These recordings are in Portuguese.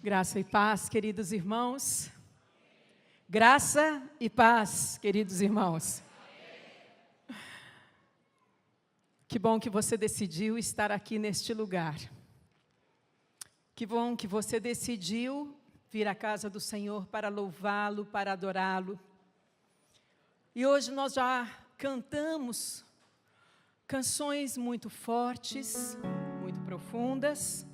Graça e paz, queridos irmãos. Graça e paz, queridos irmãos. Que bom que você decidiu estar aqui neste lugar. Que bom que você decidiu vir à casa do Senhor para louvá-lo, para adorá-lo. E hoje nós já cantamos canções muito fortes, muito profundas.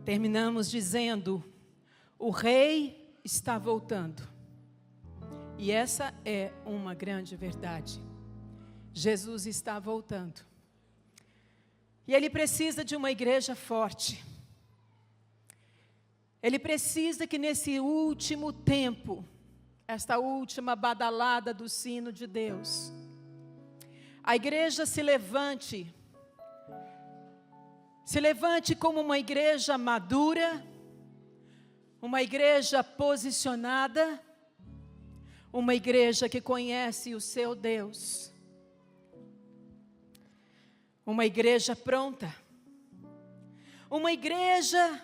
Terminamos dizendo: o Rei está voltando. E essa é uma grande verdade. Jesus está voltando. E Ele precisa de uma igreja forte. Ele precisa que nesse último tempo, esta última badalada do sino de Deus, a igreja se levante como uma igreja madura, uma igreja posicionada, uma igreja que conhece o seu Deus, uma igreja pronta, uma igreja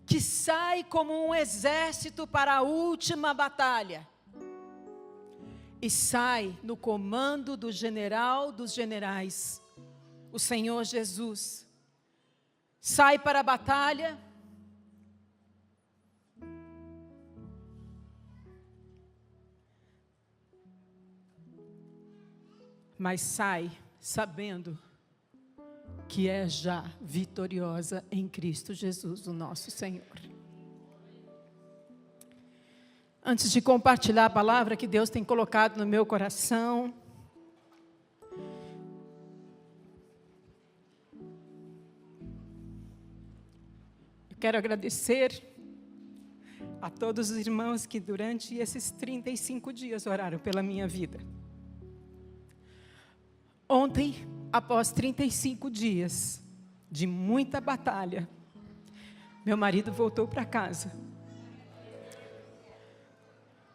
que sai como um exército para a última batalha e sai no comando do general dos generais, o Senhor Jesus. Sai para a batalha, mas sai sabendo que é já vitoriosa em Cristo Jesus, o nosso Senhor. Antes de compartilhar a palavra que Deus tem colocado no meu coração, quero agradecer a todos os irmãos que durante esses 35 dias oraram pela minha vida. Ontem, após 35 dias de muita batalha, meu marido voltou para casa.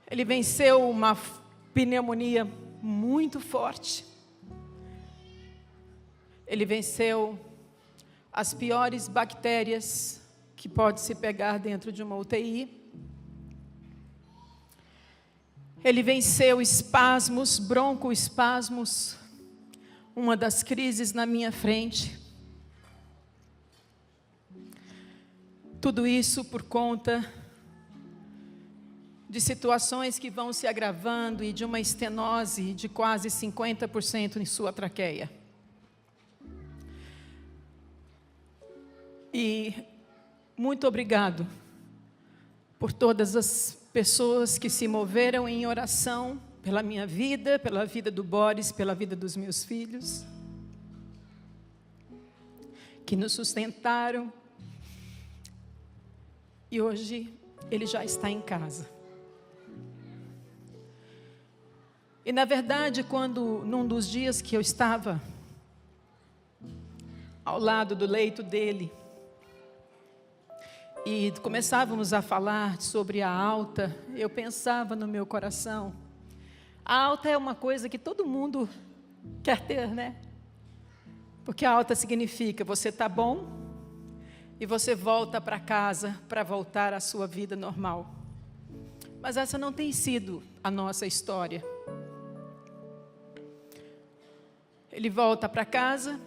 Ele venceu uma pneumonia muito forte. Ele venceu as piores bactérias que pode se pegar dentro de uma UTI. Ele venceu espasmos, broncoespasmos, uma das crises na minha frente. Tudo isso por conta de situações que vão se agravando e de uma estenose de quase 50% em sua traqueia. E muito obrigado por todas as pessoas que se moveram em oração pela minha vida, pela vida do Boris, pela vida dos meus filhos, que nos sustentaram. E hoje ele já está em casa. E na verdade, num dos dias que eu estava ao lado do leito dele, e começávamos a falar sobre a alta, eu pensava no meu coração: a alta é uma coisa que todo mundo quer ter, né? Porque a alta significa você está bom e você volta para casa para voltar à sua vida normal. Mas essa não tem sido a nossa história. Ele volta para casa,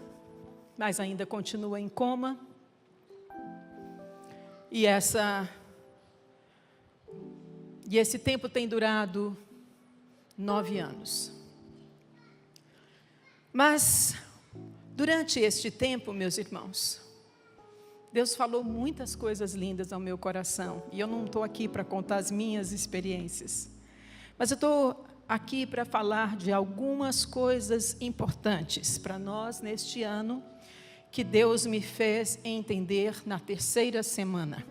mas ainda continua em coma. E esse tempo tem durado 9 anos. Mas, durante este tempo, meus irmãos, Deus falou muitas coisas lindas ao meu coração. E eu não estou aqui para contar as minhas experiências. Mas eu estou aqui para falar de algumas coisas importantes para nós neste ano, que Deus me fez entender na 3ª semana.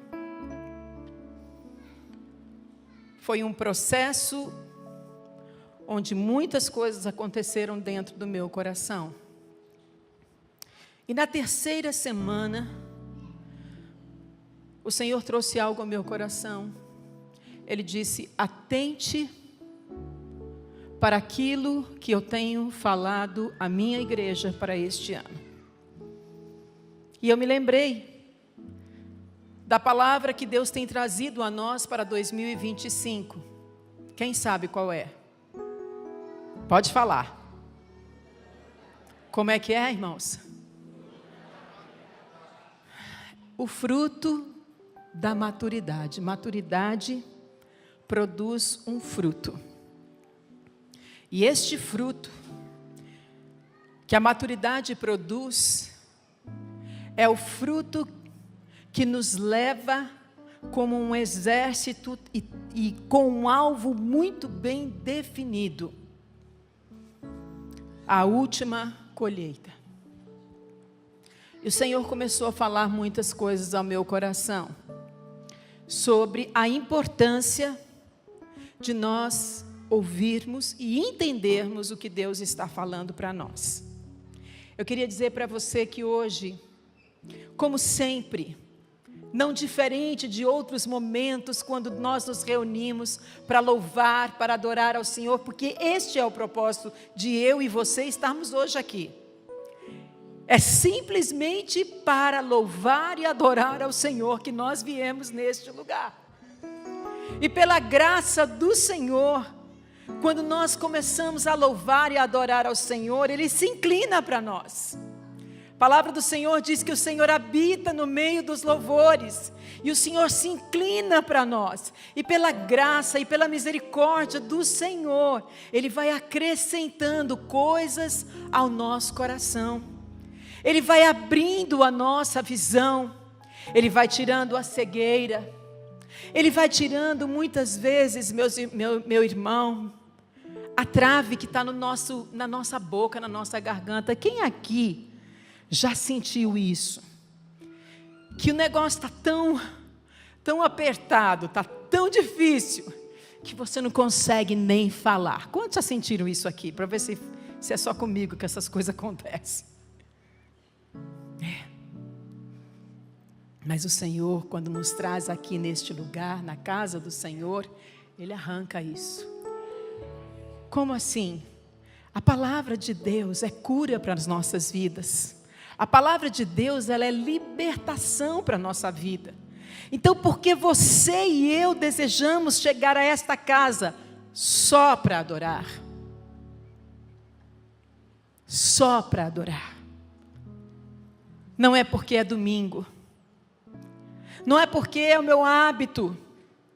Foi um processo onde muitas coisas aconteceram dentro do meu coração. E na 3ª semana, o Senhor trouxe algo ao meu coração. Ele disse: atente para aquilo que eu tenho falado à minha igreja para este ano. E eu me lembrei da palavra que Deus tem trazido a nós para 2025. Quem sabe qual é? Pode falar. Como é que é, irmãos? O fruto da maturidade. Maturidade produz um fruto. E este fruto que a maturidade produz é o fruto que nos leva como um exército e com um alvo muito bem definido. A última colheita. E o Senhor começou a falar muitas coisas ao meu coração sobre a importância de nós ouvirmos e entendermos o que Deus está falando para nós. Eu queria dizer para você que hoje, como sempre, não diferente de outros momentos quando nós nos reunimos para louvar, para adorar ao Senhor, porque este é o propósito de eu e você estarmos hoje aqui. É simplesmente para louvar e adorar ao Senhor que nós viemos neste lugar. E pela graça do Senhor, quando nós começamos a louvar e adorar ao Senhor, Ele se inclina para nós. A palavra do Senhor diz que o Senhor habita no meio dos louvores, e o Senhor se inclina para nós, e pela graça e pela misericórdia do Senhor, Ele vai acrescentando coisas ao nosso coração, Ele vai abrindo a nossa visão, Ele vai tirando a cegueira, Ele vai tirando muitas vezes, meu irmão, a trave que está na nossa boca, na nossa garganta. Quem aqui já sentiu isso? Que o negócio está tão apertado, está tão difícil, que você não consegue nem falar. Quantos já sentiram isso aqui? Para ver se é só comigo que essas coisas acontecem. Mas o Senhor, quando nos traz aqui neste lugar, na casa do Senhor, Ele arranca isso. Como assim? A palavra de Deus é cura para as nossas vidas. A palavra de Deus, ela é libertação para a nossa vida. Então, porque você e eu desejamos chegar a esta casa só para adorar? Só para adorar. Não é porque é domingo. Não é porque é o meu hábito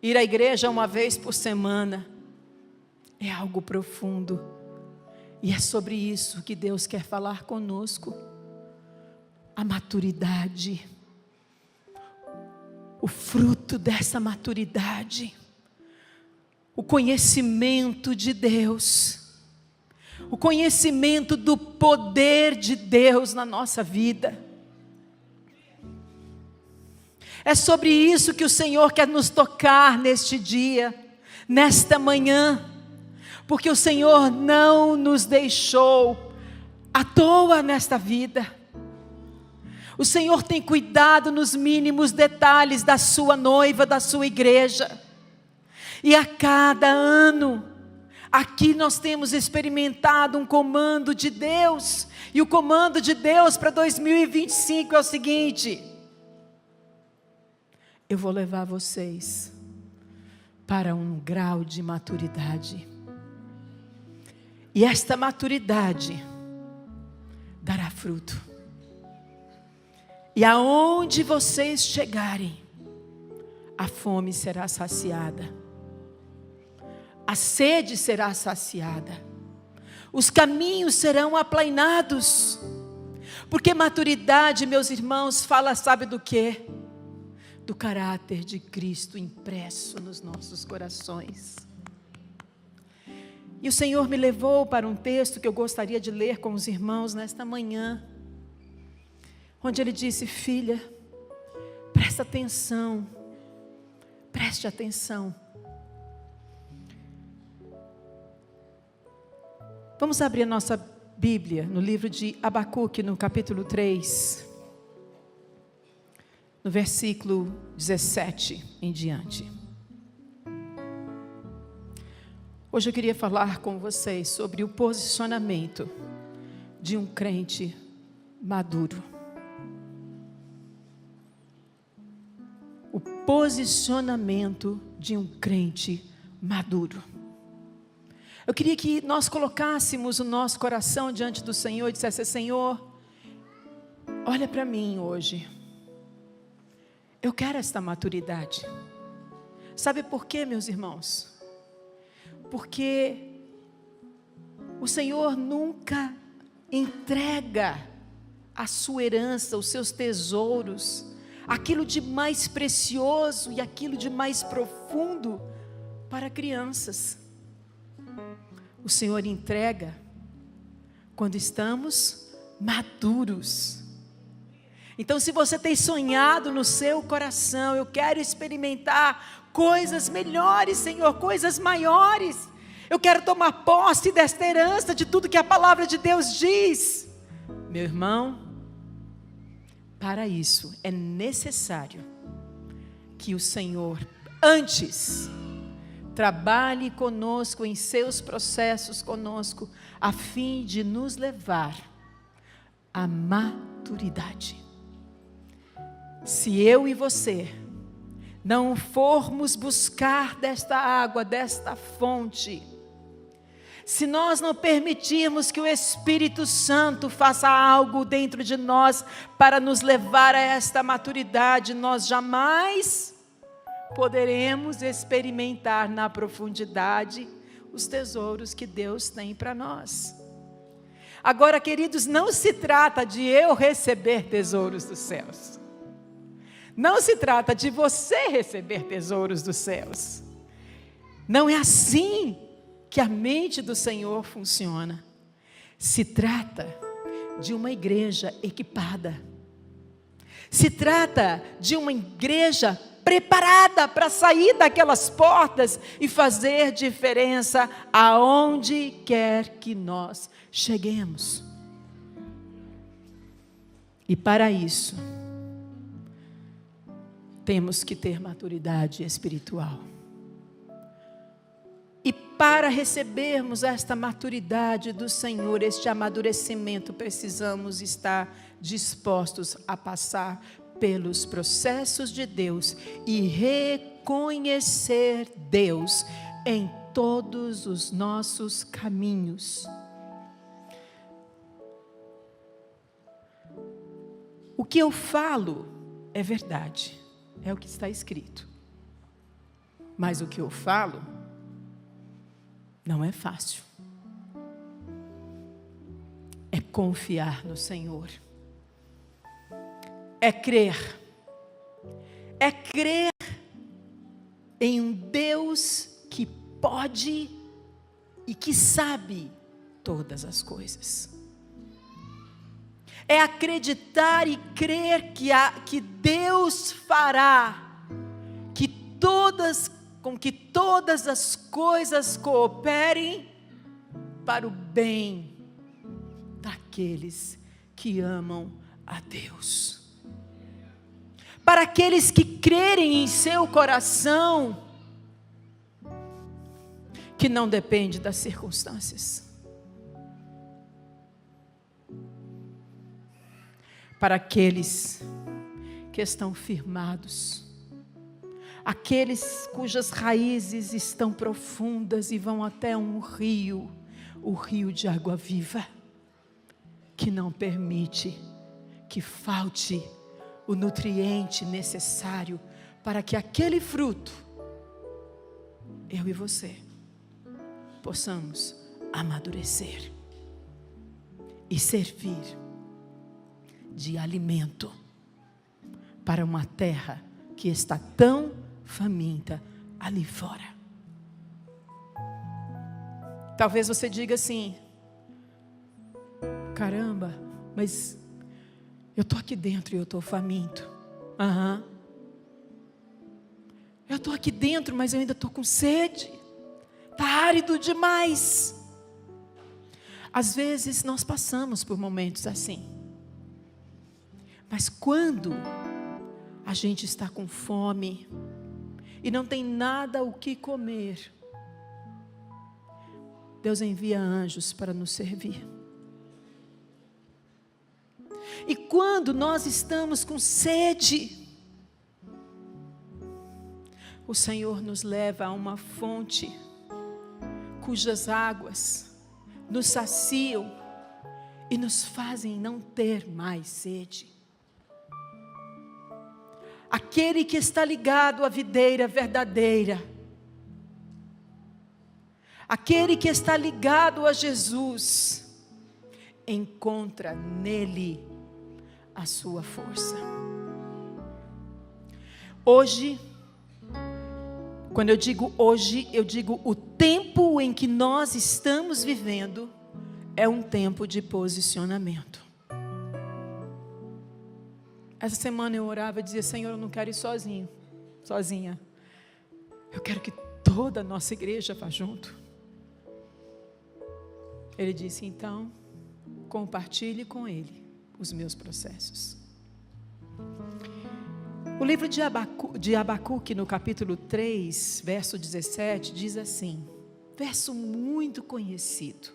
ir à igreja uma vez por semana. É algo profundo. E é sobre isso que Deus quer falar conosco. A maturidade. O fruto dessa maturidade. O conhecimento de Deus. O conhecimento do poder de Deus na nossa vida. É sobre isso que o Senhor quer nos tocar neste dia, nesta manhã, porque o Senhor não nos deixou à toa nesta vida. O Senhor tem cuidado nos mínimos detalhes da sua noiva, da sua igreja. E a cada ano, aqui nós temos experimentado um comando de Deus, e o comando de Deus para 2025 é o seguinte: eu vou levar vocês para um grau de maturidade. E esta maturidade dará fruto. E aonde vocês chegarem, a fome será saciada. A sede será saciada. Os caminhos serão aplainados. Porque maturidade, meus irmãos, fala, sabe do quê? Do caráter de Cristo impresso nos nossos corações. E o Senhor me levou para um texto que eu gostaria de ler com os irmãos nesta manhã, onde Ele disse: filha, presta atenção, preste atenção. Vamos abrir a nossa Bíblia no livro de Abacuque, no capítulo 3. No versículo 17 em diante. Hoje eu queria falar com vocês sobre o posicionamento de um crente maduro. posicionamento de um crente maduro. Eu queria que nós colocássemos o nosso coração diante do Senhor e dissesse: Senhor, olha para mim hoje. Eu quero esta maturidade. Sabe por quê, meus irmãos? Porque o Senhor nunca entrega a sua herança, os seus tesouros, aquilo de mais precioso e aquilo de mais profundo para crianças. O Senhor entrega quando estamos maduros. Então, se você tem sonhado no seu coração, eu quero experimentar coisas melhores, Senhor, coisas maiores. Eu quero tomar posse desta herança, de tudo que a palavra de Deus diz. Meu irmão, para isso é necessário que o Senhor, antes, trabalhe conosco em seus processos conosco, a fim de nos levar à maturidade. Se eu e você não formos buscar desta água, desta fonte, se nós não permitirmos que o Espírito Santo faça algo dentro de nós para nos levar a esta maturidade, nós jamais poderemos experimentar na profundidade os tesouros que Deus tem para nós. Agora, queridos, não se trata de eu receber tesouros dos céus. Não se trata de você receber tesouros dos céus. Não é assim que a mente do Senhor funciona. Se trata de uma igreja equipada. Se trata de uma igreja preparada para sair daquelas portas e fazer diferença aonde quer que nós cheguemos. E para isso, temos que ter maturidade espiritual. E para recebermos esta maturidade do Senhor, este amadurecimento, precisamos estar dispostos a passar pelos processos de Deus e reconhecer Deus em todos os nossos caminhos. O que eu falo é verdade, é o que está escrito. Mas o que eu falo não é fácil. É confiar no Senhor. É crer em um Deus que pode e que sabe todas as coisas. É acreditar e crer que Deus fará com que todas as coisas cooperem para o bem daqueles que amam a Deus. Para aqueles que crerem em seu coração, que não depende das circunstâncias. Para aqueles que estão firmados, aqueles cujas raízes estão profundas e vão até um rio, o rio de água viva, que não permite que falte o nutriente necessário para que aquele fruto, eu e você, possamos amadurecer e servir de alimento para uma terra que está tão faminta ali fora. Talvez você diga assim: caramba, mas eu estou aqui dentro e eu estou faminto. Eu estou aqui dentro, mas eu ainda estou com sede. Está árido demais. Às vezes nós passamos por momentos assim. Mas quando a gente está com fome e não tem nada o que comer, Deus envia anjos para nos servir. E quando nós estamos com sede, o Senhor nos leva a uma fonte cujas águas nos saciam e nos fazem não ter mais sede. Aquele que está ligado à videira verdadeira, aquele que está ligado a Jesus, encontra nele a sua força. Hoje, quando eu digo hoje, eu digo o tempo em que nós estamos vivendo é um tempo de posicionamento. Essa semana eu orava e dizia: Senhor, eu não quero ir sozinha. Eu quero que toda a nossa igreja vá junto. Ele disse: então, compartilhe com ele os meus processos. O livro de Abacuque, no capítulo 3, verso 17, diz assim, verso muito conhecido,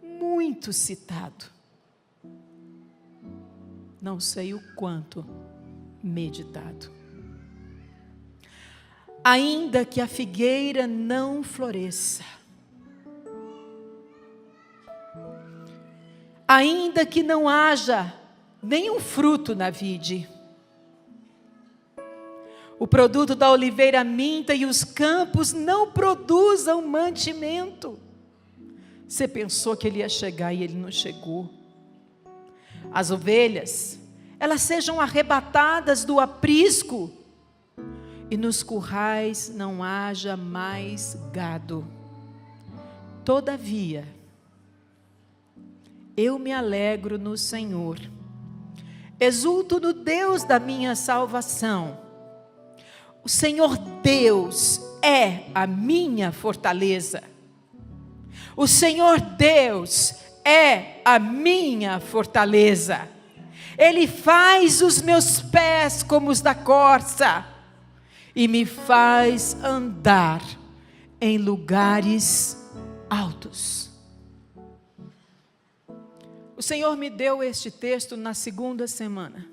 muito citado. Não sei o quanto meditado. Ainda que a figueira não floresça, ainda que não haja nenhum fruto na vide, o produto da oliveira minta e os campos não produzam mantimento. Você pensou que ele ia chegar e ele não chegou. As ovelhas, elas sejam arrebatadas do aprisco e nos currais não haja mais gado. Todavia, eu me alegro no Senhor, exulto no Deus da minha salvação. O Senhor Deus é a minha fortaleza. O Senhor Deus é a minha fortaleza. Ele faz os meus pés como os da corça e me faz andar em lugares altos. O Senhor me deu este texto na segunda semana.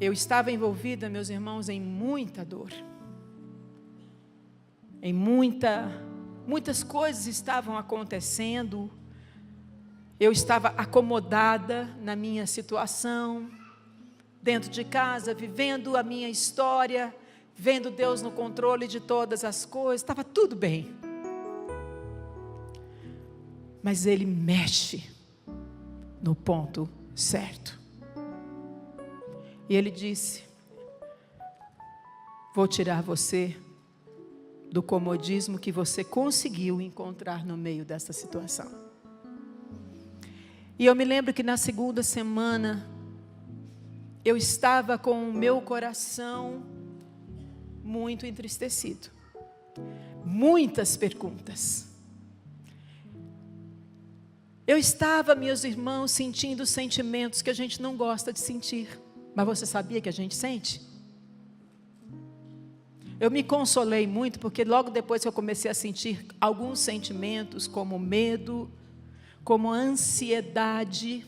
Eu estava envolvida, meus irmãos, em muita dor. Muitas coisas estavam acontecendo. Eu estava acomodada na minha situação, dentro de casa, vivendo a minha história, vendo Deus no controle de todas as coisas, estava tudo bem. Mas Ele mexe no ponto certo. E Ele disse: vou tirar você do comodismo que você conseguiu encontrar no meio dessa situação. E eu me lembro que na segunda semana, eu estava com o meu coração muito entristecido. Muitas perguntas. Eu estava, meus irmãos, sentindo sentimentos que a gente não gosta de sentir. Mas você sabia que a gente sente? Eu me consolei muito, porque logo depois que eu comecei a sentir alguns sentimentos, como medo, como ansiedade,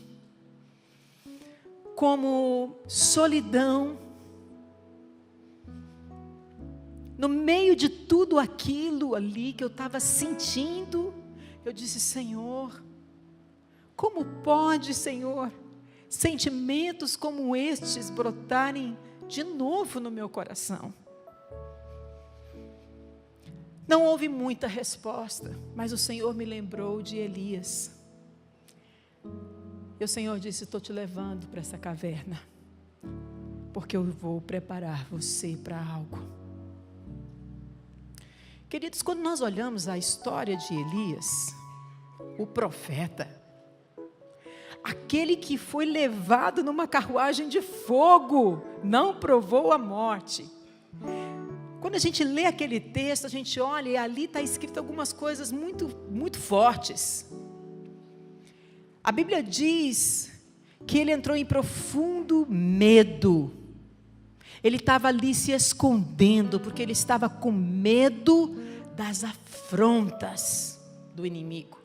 como solidão. No meio de tudo aquilo ali que eu estava sentindo, eu disse: Senhor, como pode, Senhor, sentimentos como estes brotarem de novo no meu coração? Não houve muita resposta, mas o Senhor me lembrou de Elias. E o Senhor disse: estou te levando para essa caverna, porque eu vou preparar você para algo. Queridos, quando nós olhamos a história de Elias, o profeta, aquele que foi levado numa carruagem de fogo, não provou a morte. Quando a gente lê aquele texto, a gente olha e ali está escrito algumas coisas muito fortes. A Bíblia diz que ele entrou em profundo medo. Ele estava ali se escondendo, porque ele estava com medo das afrontas do inimigo.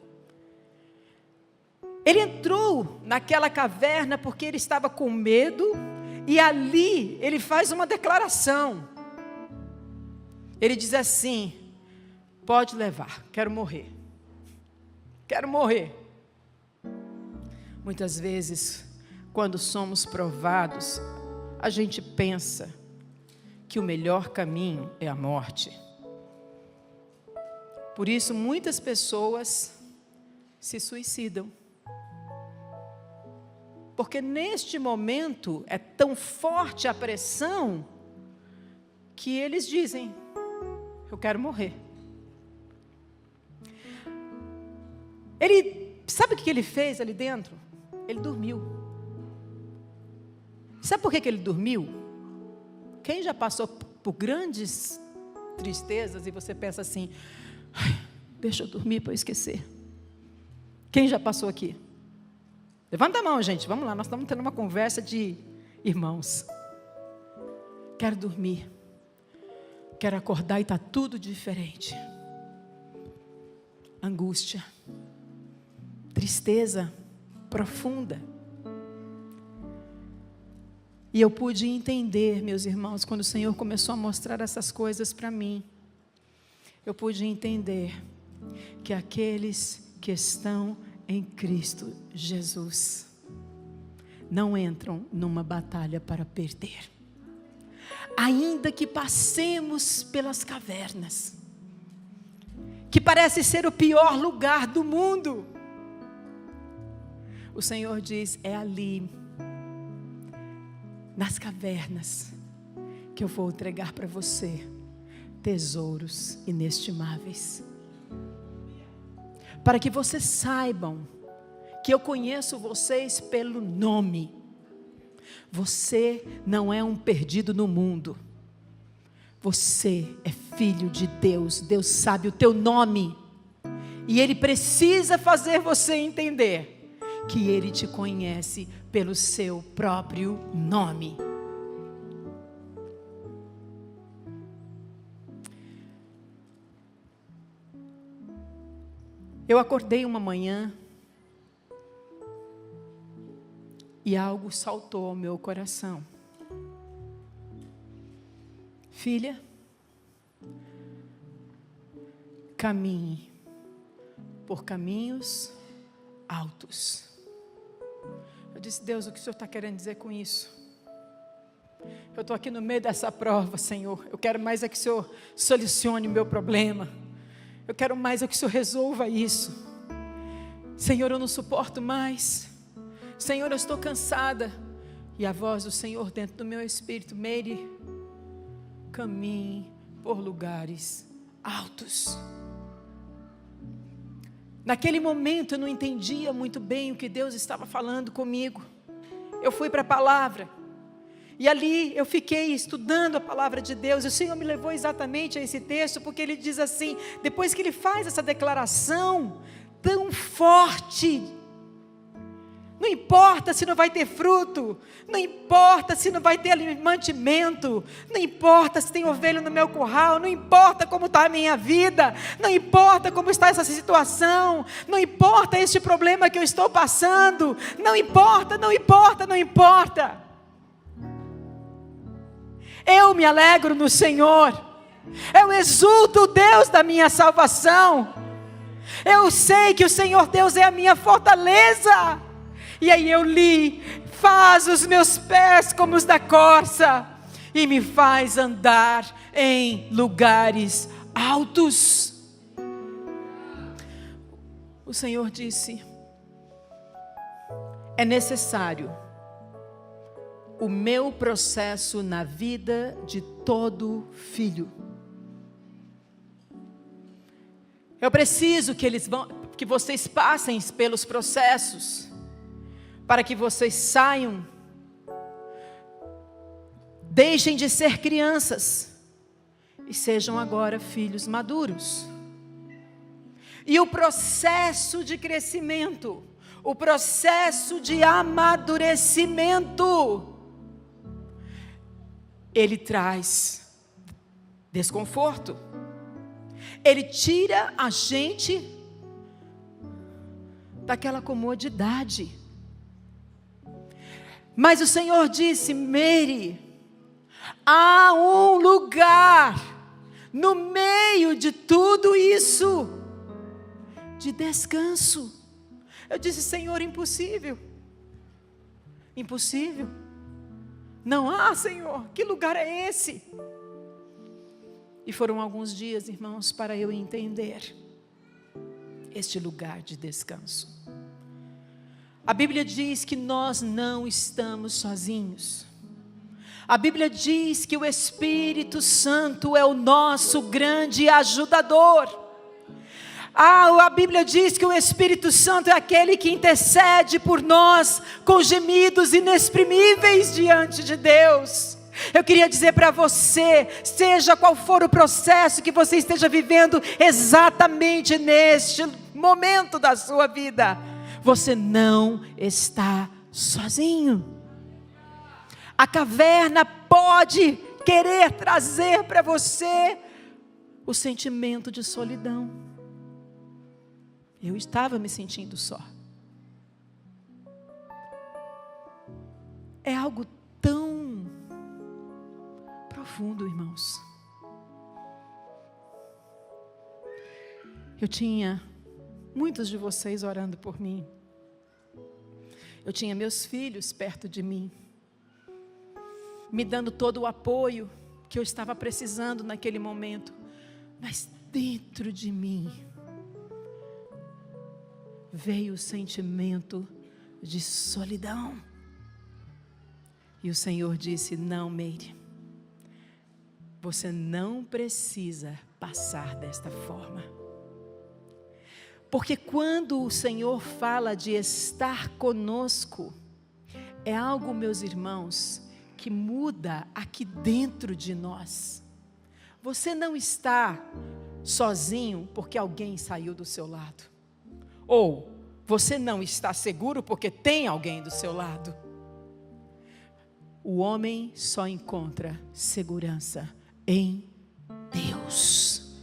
Ele entrou naquela caverna porque ele estava com medo E ali ele faz uma declaração. Ele diz assim: pode levar, quero morrer. Quero morrer. Muitas vezes, quando somos provados, a gente pensa que o melhor caminho é a morte. Por isso, muitas pessoas se suicidam. Porque neste momento é tão forte a pressão que eles dizem: eu quero morrer. Sabe o que ele fez ali dentro? Ele dormiu. Sabe por que ele dormiu? Quem já passou por grandes tristezas e você pensa assim: deixa eu dormir para eu esquecer. Quem já passou aqui? Levanta a mão, gente, vamos lá, nós estamos tendo uma conversa de irmãos. Quero dormir. Quero acordar e está tudo diferente. Angústia. Tristeza profunda. E eu pude entender, meus irmãos, quando o Senhor começou a mostrar essas coisas para mim, eu pude entender que aqueles que estão em Cristo Jesus não entram numa batalha para perder. Ainda que passemos pelas cavernas, que parece ser o pior lugar do mundo, o Senhor diz: é ali, nas cavernas, que eu vou entregar para você tesouros inestimáveis. Para que vocês saibam que eu conheço vocês pelo nome. Você não é um perdido no mundo. Você é filho de Deus. Deus sabe o teu nome. E Ele precisa fazer você entender que Ele te conhece pelo seu próprio nome. Eu acordei uma manhã e algo saltou ao meu coração. Filha, caminhe por caminhos altos. Eu disse: Deus, o que o Senhor está querendo dizer com isso? Eu estou aqui no meio dessa prova, Senhor. Eu quero mais é que o Senhor solucione o meu problema. Eu quero mais é que o Senhor resolva isso. Senhor, eu não suporto mais. Senhor, eu estou cansada. E a voz do Senhor dentro do meu espírito: Meire, caminhe por lugares altos. Naquele momento eu não entendia muito bem o que Deus estava falando comigo. Eu fui para a palavra. E ali eu fiquei estudando a palavra de Deus. E o Senhor me levou exatamente a esse texto, porque Ele diz assim, depois que Ele faz essa declaração tão forte: não importa se não vai ter fruto, não importa se não vai ter mantimento, não importa se tem ovelha no meu curral, não importa como está a minha vida, não importa como está essa situação, não importa este problema que eu estou passando, não importa, não importa, não importa. Eu me alegro no Senhor, eu exulto o Deus da minha salvação, eu sei que o Senhor Deus é a minha fortaleza. E aí eu li: faz os meus pés como os da corça, e me faz andar em lugares altos. O Senhor disse: é necessário o meu processo na vida de todo filho. Eu preciso que vocês passem pelos processos, para que vocês saiam, deixem de ser crianças e sejam agora filhos maduros. E o processo de crescimento, o processo de amadurecimento, ele traz desconforto. Ele tira a gente daquela comodidade. Mas o Senhor disse: Meire, há um lugar no meio de tudo isso, de descanso. Eu disse: Senhor, impossível. Impossível. Não há, Senhor, que lugar é esse? E foram alguns dias, irmãos, para eu entender este lugar de descanso. A Bíblia diz que nós não estamos sozinhos. A Bíblia diz que o Espírito Santo é o nosso grande ajudador. A Bíblia diz que o Espírito Santo é aquele que intercede por nós com gemidos inexprimíveis diante de Deus. Eu queria dizer para você, seja qual for o processo que você esteja vivendo exatamente neste momento da sua vida, você não está sozinho. A caverna pode querer trazer para você o sentimento de solidão. Eu estava me sentindo só. É algo tão profundo, irmãos. Eu tinha muitos de vocês orando por mim. Eu tinha meus filhos perto de mim, me dando todo o apoio que eu estava precisando naquele momento. Mas dentro de mim veio o sentimento de solidão. E o Senhor disse: não, Meire, você não precisa passar desta forma. Porque quando o Senhor fala de estar conosco, é algo, meus irmãos, que muda aqui dentro de nós. Você não está sozinho porque alguém saiu do seu lado. Ou você não está seguro porque tem alguém do seu lado. O homem só encontra segurança em Deus.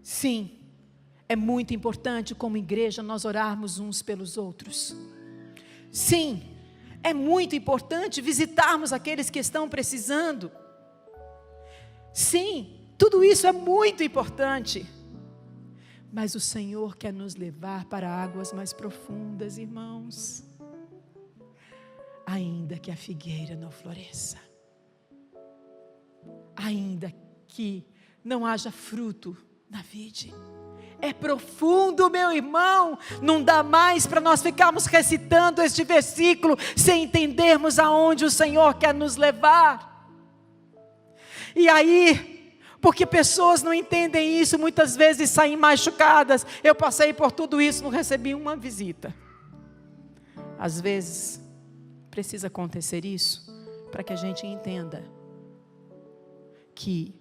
Sim, é muito importante como igreja nós orarmos uns pelos outros. Sim, é muito importante visitarmos aqueles que estão precisando. Sim, tudo isso é muito importante. Mas o Senhor quer nos levar para águas mais profundas, irmãos. Ainda que a figueira não floresça, ainda que não haja fruto na vide, é profundo, meu irmão. Não dá mais para nós ficarmos recitando este versículo sem entendermos aonde o Senhor quer nos levar. E aí, porque pessoas não entendem isso, muitas vezes saem machucadas. Eu passei por tudo isso, não recebi uma visita. Às vezes precisa acontecer isso para que a gente entenda que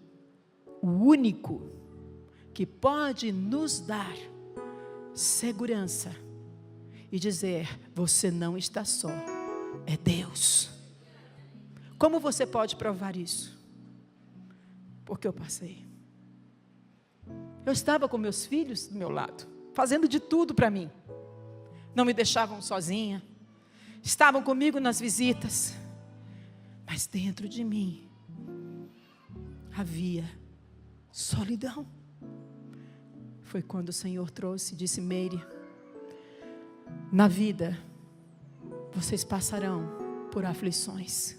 o único que pode nos dar segurança e dizer: você não está só, é Deus. Como você pode provar isso? Porque eu passei. Eu estava com meus filhos do meu lado, fazendo de tudo para mim. Não me deixavam sozinha. Estavam comigo nas visitas. Mas dentro de mim havia solidão. Foi quando o Senhor trouxe e disse: Meire, na vida vocês passarão por aflições.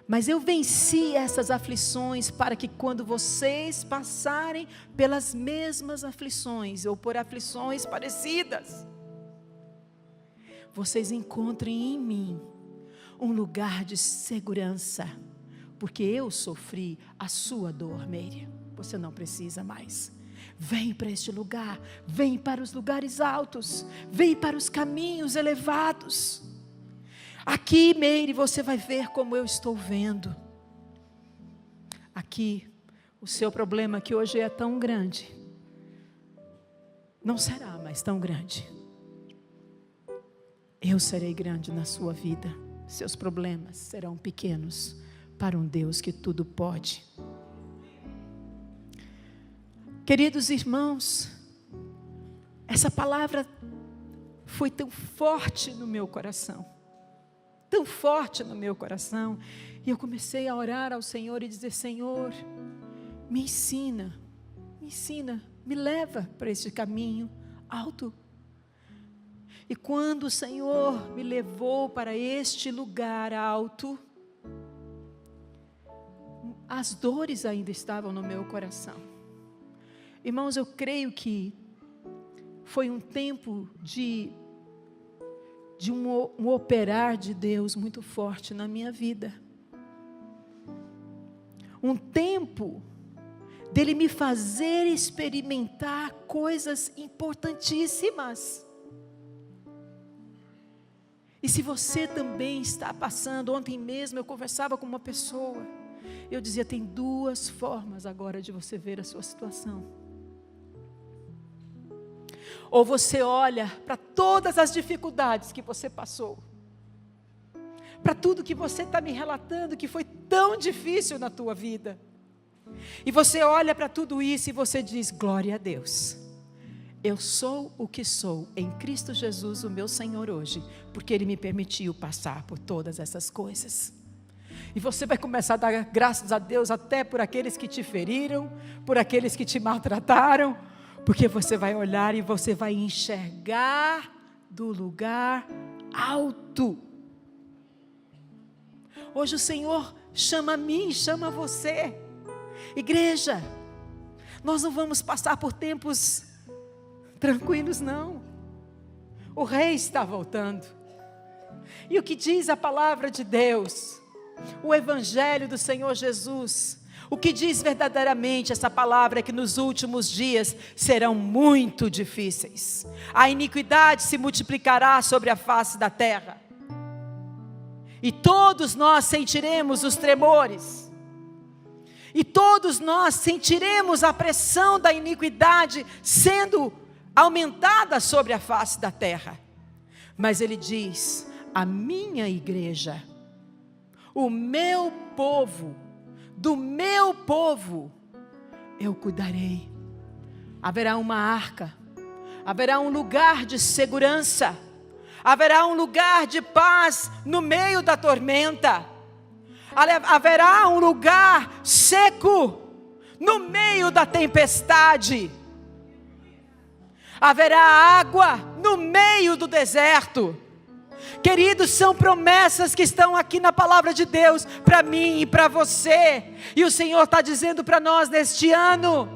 Mas eu venci essas aflições para que quando vocês passarem pelas mesmas aflições, ou por aflições parecidas, vocês encontrem em mim um lugar de segurança. Porque eu sofri a sua dor, Meire. Você não precisa mais. Vem para este lugar, vem para os lugares altos, vem para os caminhos elevados. Aqui, Meire, você vai ver como eu estou vendo. Aqui, o seu problema que hoje é tão grande, não será mais tão grande. Eu serei grande na sua vida. Seus problemas serão pequenos para um Deus que tudo pode. Queridos irmãos, essa palavra foi tão forte no meu coração. tão forte no meu coração. E eu comecei a orar ao Senhor e dizer: Senhor, me ensina, me leva para esse caminho alto. E quando o Senhor me levou para este lugar alto, as dores ainda estavam no meu coração. Irmãos, eu creio que foi um tempo de um operar de Deus muito forte na minha vida. Um tempo dele me fazer experimentar coisas importantíssimas. E se você também está passando, ontem mesmo eu conversava com uma pessoa, eu dizia: tem duas formas agora de você ver a sua situação. Ou você olha para todas as dificuldades que você passou, para tudo que você está me relatando que foi tão difícil na tua vida, e você olha para tudo isso e você diz: glória a Deus, eu sou o que sou em Cristo Jesus, o meu Senhor, hoje, porque Ele me permitiu passar por todas essas coisas. E você vai começar a dar graças a Deus até por aqueles que te feriram, por aqueles que te maltrataram, porque você vai olhar e você vai enxergar do lugar alto. Hoje o Senhor chama a mim, chama você. Igreja, nós não vamos passar por tempos tranquilos, não. O Rei está voltando. E o que diz a palavra de Deus? O Evangelho do Senhor Jesus, o que diz verdadeiramente essa palavra é que nos últimos dias serão muito difíceis. A iniquidade se multiplicará sobre a face da terra. E todos nós sentiremos os tremores. E todos nós sentiremos a pressão da iniquidade sendo aumentada sobre a face da terra. Mas ele diz: a minha igreja, o meu povo, do meu povo eu cuidarei. Haverá uma arca, haverá um lugar de segurança, haverá um lugar de paz no meio da tormenta, haverá um lugar seco no meio da tempestade, haverá água no meio do deserto. Queridos, são promessas que estão aqui na palavra de Deus para mim e para você. E o Senhor está dizendo para nós neste ano: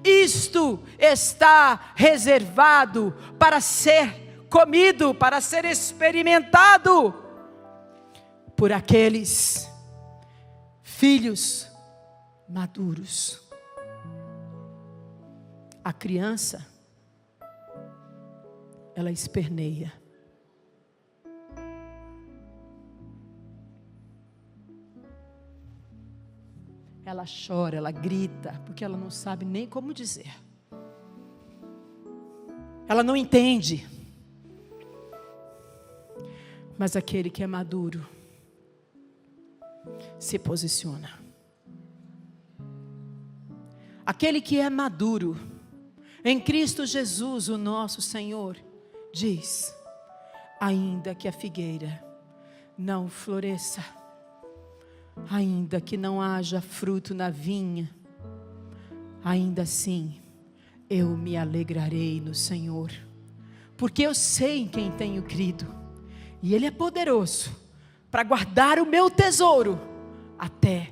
isto está reservado para ser comido, para ser experimentado por aqueles filhos maduros. A criança, ela esperneia. Ela chora, ela grita, porque ela não sabe nem como dizer. Ela não entende. Mas aquele que é maduro se posiciona. Aquele que é maduro em Cristo Jesus, o nosso Senhor, diz: ainda que a figueira não floresça, ainda que não haja fruto na vinha, ainda assim eu me alegrarei no Senhor, porque eu sei em quem tenho crido, e Ele é poderoso para guardar o meu tesouro até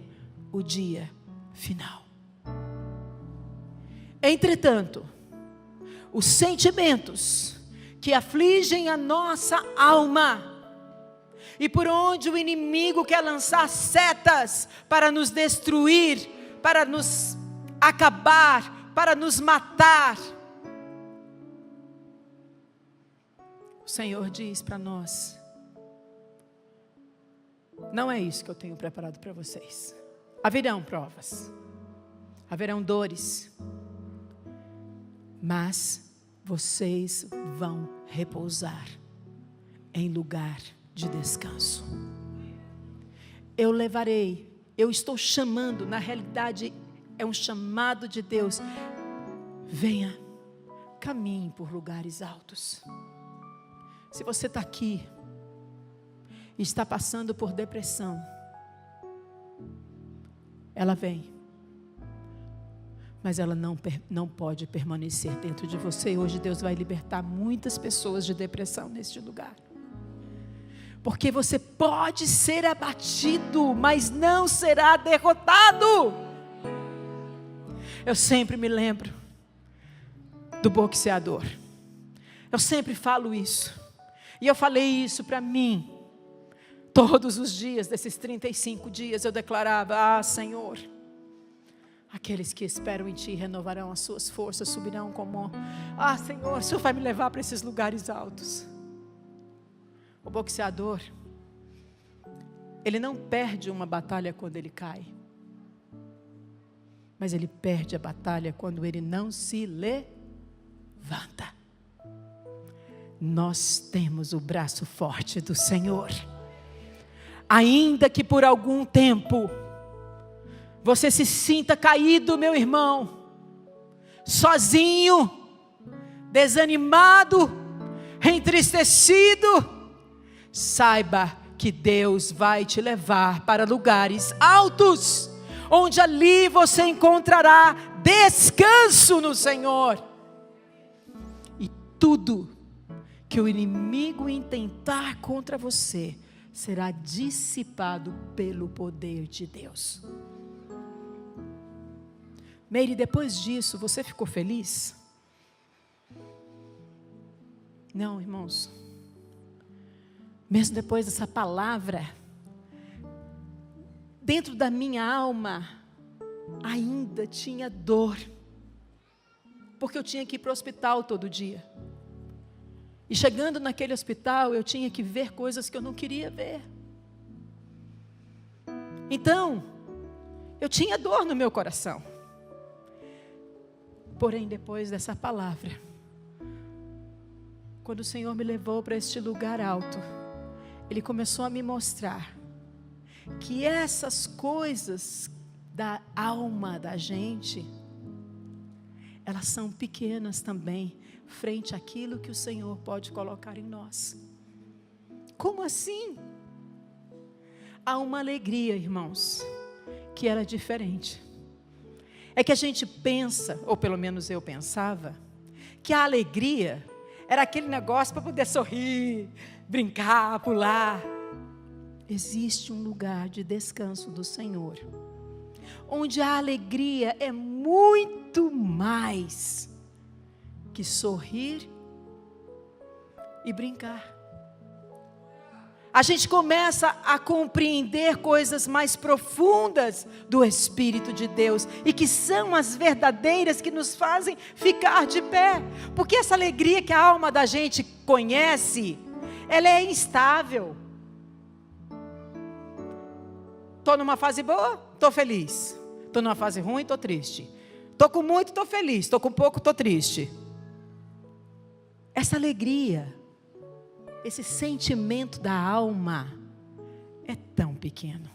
o dia final. Entretanto, os sentimentos que afligem a nossa alma, e por onde o inimigo quer lançar setas para nos destruir, para nos acabar, para nos matar, o Senhor diz para nós: não é isso que eu tenho preparado para vocês. Haverão provas, haverão dores, mas vocês vão repousar em lugar de descanso. Eu levarei, eu estou chamando, na realidade é um chamado de Deus: venha, caminhe por lugares altos. Se você está aqui e está passando por depressão, ela vem, mas ela não pode permanecer dentro de você. E hoje Deus vai libertar muitas pessoas de depressão neste lugar. Porque você pode ser abatido, mas não será derrotado. Eu sempre me lembro do boxeador. Eu sempre falo isso. E eu falei isso para mim. Todos os dias, desses 35 dias, eu declarava: Senhor, aqueles que esperam em Ti renovarão as suas forças, subirão como... Senhor, o Senhor vai me levar para esses lugares altos. O boxeador, ele não perde uma batalha quando ele cai, mas ele perde a batalha quando ele não se levanta. Nós temos o braço forte do Senhor. Ainda que por algum tempo você se sinta caído, meu irmão, sozinho, desanimado, entristecido, saiba que Deus vai te levar para lugares altos, onde ali você encontrará descanso no Senhor. E tudo que o inimigo intentar contra você será dissipado pelo poder de Deus. Meire, depois disso, você ficou feliz? Não, irmãos. Mesmo depois dessa palavra, dentro da minha alma, ainda tinha dor. Porque eu tinha que ir para o hospital todo dia. E chegando naquele hospital, eu tinha que ver coisas que eu não queria ver. Então, eu tinha dor no meu coração. Porém, depois dessa palavra, quando o Senhor me levou para este lugar alto, Ele começou a me mostrar que essas coisas da alma da gente, elas são pequenas também, frente àquilo que o Senhor pode colocar em nós. Como assim? Há uma alegria, irmãos, que era diferente. É que a gente pensa, ou pelo menos eu pensava, que a alegria era aquele negócio para poder sorrir, brincar, pular. Existe um lugar de descanso do Senhor, onde a alegria é muito mais que sorrir e brincar. A gente começa a compreender coisas mais profundas do Espírito de Deus, e que são as verdadeiras que nos fazem ficar de pé. Porque essa alegria que a alma da gente conhece, ela é instável. Estou numa fase boa, estou feliz. Estou numa fase ruim, estou triste. Estou com muito, estou feliz. Estou com pouco, estou triste. Essa alegria, esse sentimento da alma é tão pequeno.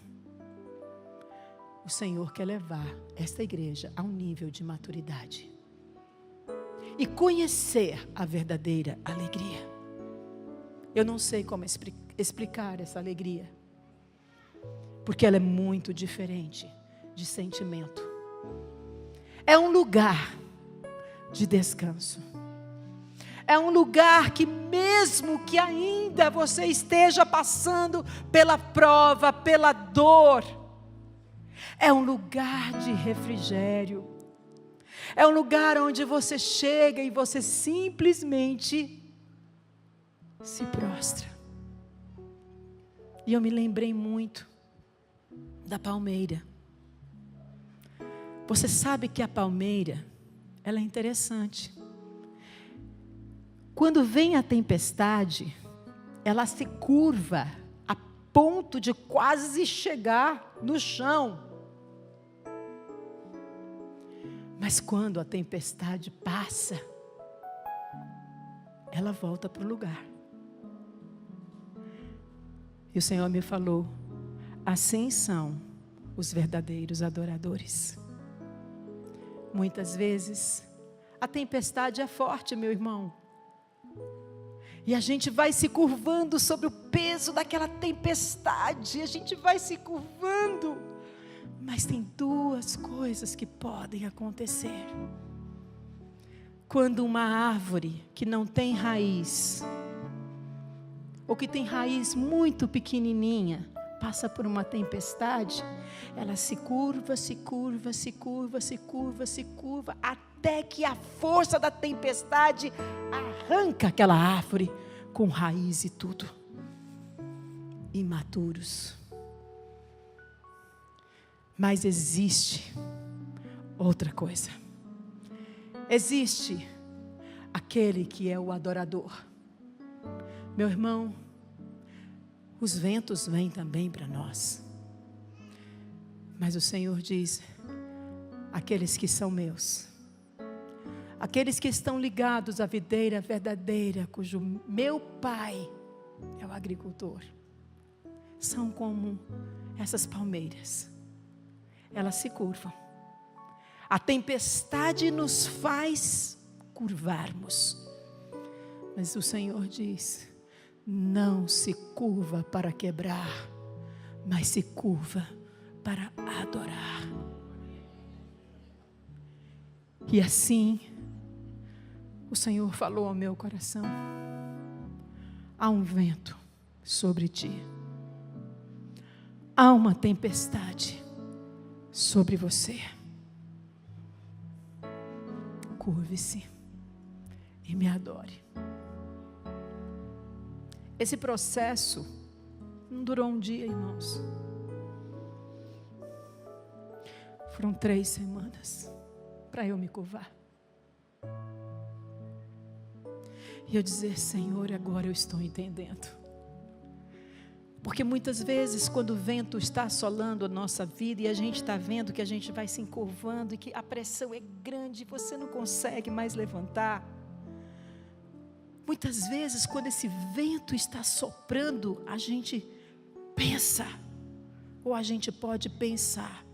O Senhor quer levar esta igreja a um nível de maturidade e conhecer a verdadeira alegria. Eu não sei como explicar essa alegria, porque ela é muito diferente de sentimento. É um lugar de descanso. É um lugar que, mesmo que ainda você esteja passando pela prova, pela dor, é um lugar de refrigério. É um lugar onde você chega e você simplesmente se prostra. E eu me lembrei muito da palmeira. Você sabe que a palmeira, ela é interessante. Quando vem a tempestade, ela se curva a ponto de quase chegar no chão. Mas quando a tempestade passa, ela volta para o lugar. E o Senhor me falou: assim são os verdadeiros adoradores. Muitas vezes, a tempestade é forte, meu irmão. E a gente vai se curvando sobre o peso daquela tempestade. A gente vai se curvando. Mas tem duas coisas que podem acontecer. Quando uma árvore que não tem raiz, ou que tem raiz muito pequenininha, passa por uma tempestade, ela se curva, se curva, se curva, se curva, se curva, até que a força da tempestade arranca aquela árvore com raiz e tudo. Imaturos. Mas existe outra coisa. Existe aquele que é o adorador. Meu irmão, os ventos vêm também para nós. Mas o Senhor diz: aqueles que são meus, aqueles que estão ligados à videira verdadeira, cujo meu Pai é o agricultor, são como essas palmeiras. Elas se curvam. A tempestade nos faz curvarmos. Mas o Senhor diz: não se curva para quebrar, mas se curva para adorar. E assim, o Senhor falou ao meu coração: há um vento sobre ti, há uma tempestade sobre você. Curve-se e me adore. Esse processo não durou um dia, irmãos. Foram 3 semanas para eu me curvar. E eu dizer: Senhor, agora eu estou entendendo. Porque muitas vezes, quando o vento está assolando a nossa vida e a gente está vendo que a gente vai se encurvando e que a pressão é grande e você não consegue mais levantar. Muitas vezes, quando esse vento está soprando, a gente pensa, ou a gente pode pensar: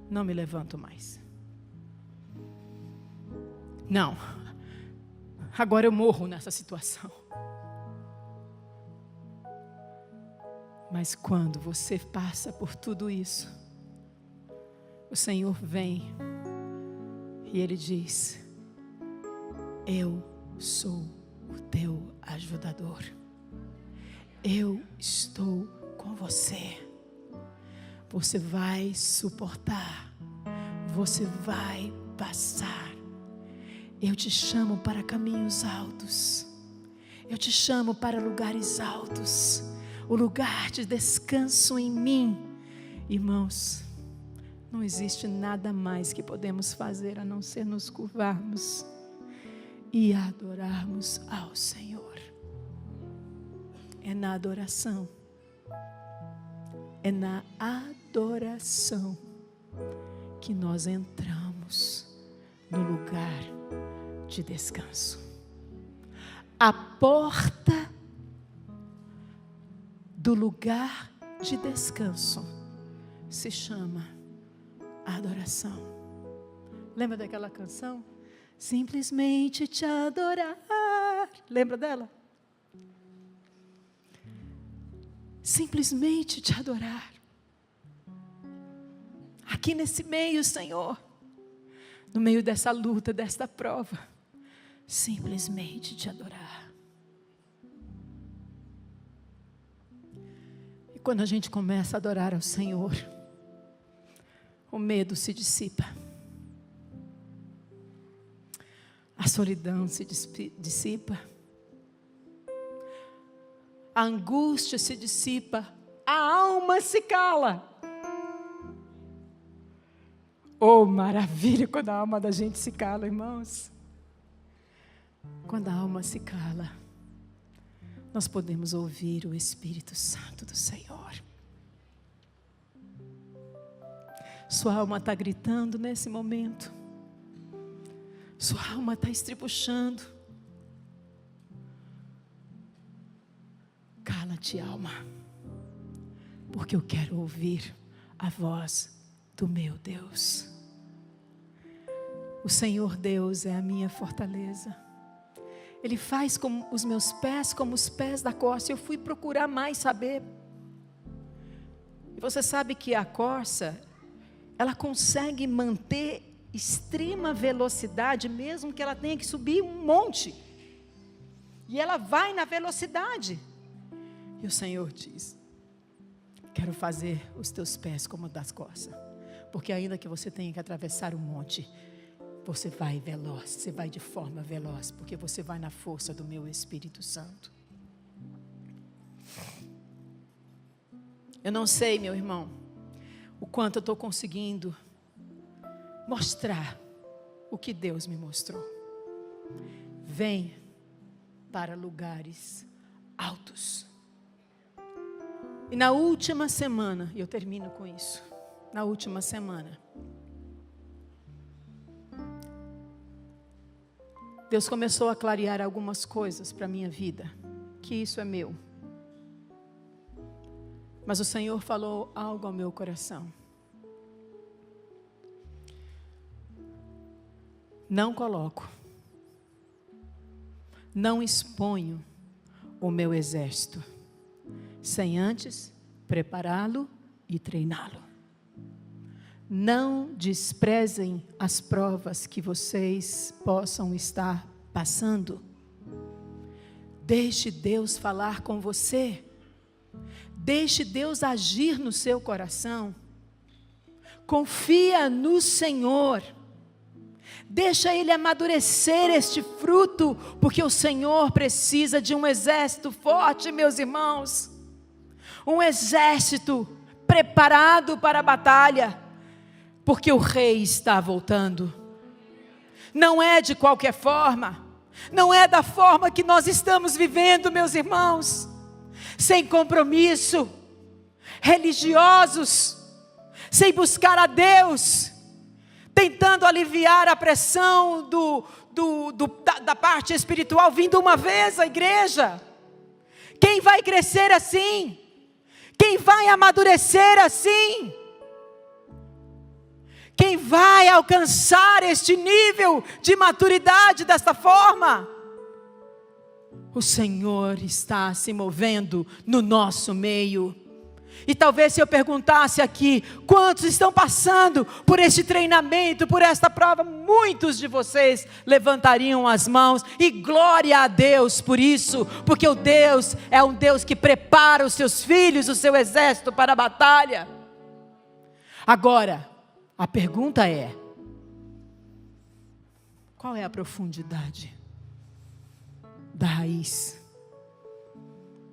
não me levanto mais. Não, agora eu morro nessa situação. Mas quando você passa por tudo isso, o Senhor vem e Ele diz: eu sou o teu ajudador. Eu estou com você. Você vai suportar. Você vai passar. Eu te chamo para caminhos altos. Eu te chamo para lugares altos. O lugar de descanso em mim. Irmãos, não existe nada mais que podemos fazer a não ser nos curvarmos e adorarmos ao Senhor. É na adoração. É na adoração que nós entramos no lugar de descanso. A porta do lugar de descanso se chama adoração. Lembra daquela canção? Simplesmente te adorar. Lembra dela? Simplesmente te adorar. Aqui nesse meio, Senhor, no meio dessa luta, desta prova, simplesmente te adorar. E quando a gente começa a adorar ao Senhor, o medo se dissipa, a solidão se dissipa, a angústia se dissipa, a alma se cala. Oh, maravilha, quando a alma da gente se cala, irmãos. Quando a alma se cala, nós podemos ouvir o Espírito Santo do Senhor. Sua alma está gritando nesse momento. Sua alma está estribuchando. Cala-te, alma, porque eu quero ouvir a voz do meu Deus. O Senhor Deus é a minha fortaleza. Ele faz com os meus pés como os pés da corça. Eu fui procurar mais saber. E você sabe que a corça, ela consegue manter extrema velocidade, mesmo que ela tenha que subir um monte. E ela vai na velocidade. E o Senhor diz: quero fazer os teus pés como das corças. Porque ainda que você tenha que atravessar o monte, você vai veloz, você vai de forma veloz, porque você vai na força do meu Espírito Santo. Eu não sei, meu irmão, o quanto eu estou conseguindo mostrar o que Deus me mostrou. Vem para lugares altos. E na última semana, e eu termino com isso, na última semana, Deus começou a clarear algumas coisas para a minha vida, que isso é meu. Mas o Senhor falou algo ao meu coração. Não coloco, não exponho o meu exército, sem antes prepará-lo e treiná-lo. Não desprezem as provas que vocês possam estar passando. Deixe Deus falar com você. Deixe Deus agir no seu coração. Confia no Senhor. Deixa Ele amadurecer este fruto, porque o Senhor precisa de um exército forte, meus irmãos. Um exército preparado para a batalha. Porque o rei está voltando. Não é de qualquer forma. Não é da forma que nós estamos vivendo, meus irmãos. Sem compromisso. Religiosos. Sem buscar a Deus. Tentando aliviar a pressão da parte espiritual. Vindo uma vez à igreja. Quem vai crescer assim? Quem vai amadurecer assim? Quem vai alcançar este nível de maturidade desta forma? O Senhor está se movendo no nosso meio. E talvez se eu perguntasse aqui, quantos estão passando por este treinamento, por esta prova, muitos de vocês levantariam as mãos, e glória a Deus por isso, porque o Deus é um Deus que prepara os seus filhos, o seu exército para a batalha. Agora, a pergunta é: qual é a profundidade da raiz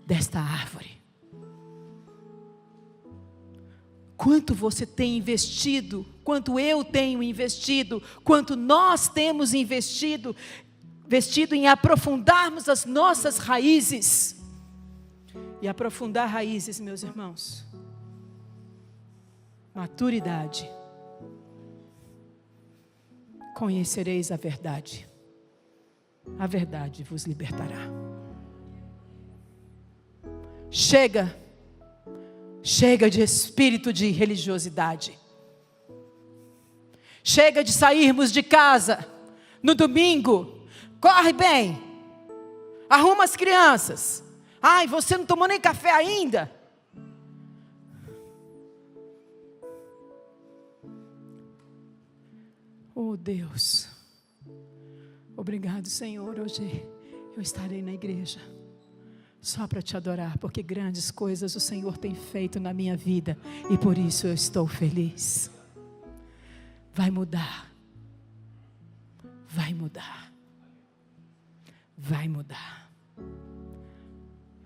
desta árvore? Quanto você tem investido, quanto eu tenho investido, quanto nós temos investido em aprofundarmos as nossas raízes. E aprofundar raízes, meus irmãos, maturidade. Conhecereis a verdade vos libertará. Chega de espírito de religiosidade. Chega de sairmos de casa no domingo. Corre bem, arruma as crianças. Ai, você não tomou nem café ainda? Oh Deus, obrigado, Senhor. Hoje eu estarei na igreja só para te adorar, porque grandes coisas o Senhor tem feito na minha vida, e por isso eu estou feliz. Vai mudar. Vai mudar. Vai mudar.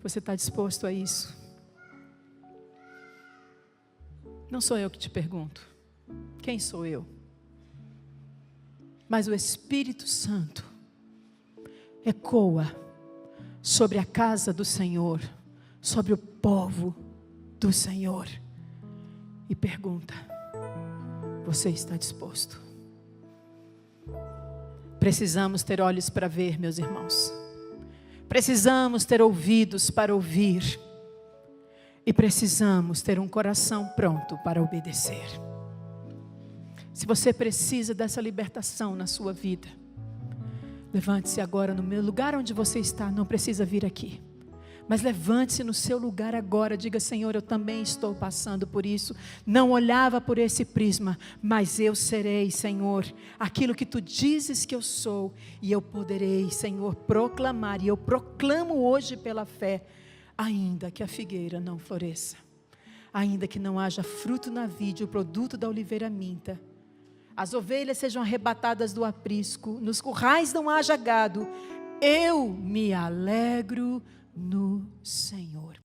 Você está disposto a isso? Não sou eu que te pergunto. Quem sou eu? Mas o Espírito Santo ecoa sobre a casa do Senhor, sobre o povo do Senhor, e pergunta: você está disposto? Precisamos ter olhos para ver, meus irmãos. Precisamos ter ouvidos para ouvir. E precisamos ter um coração pronto para obedecer. Se você precisa dessa libertação na sua vida, Levante-se agora no meu lugar onde você está, não precisa vir aqui. Mas levante-se no seu lugar agora, diga: Senhor, eu também estou passando por isso. Não olhava por esse prisma, mas eu serei, Senhor, aquilo que Tu dizes que eu sou. E eu poderei, Senhor, proclamar, e eu proclamo hoje pela fé, ainda que a figueira não floresça, ainda que não haja fruto na vide, o produto da oliveira minta, as ovelhas sejam arrebatadas do aprisco, nos currais não haja gado, eu me alegro no Senhor.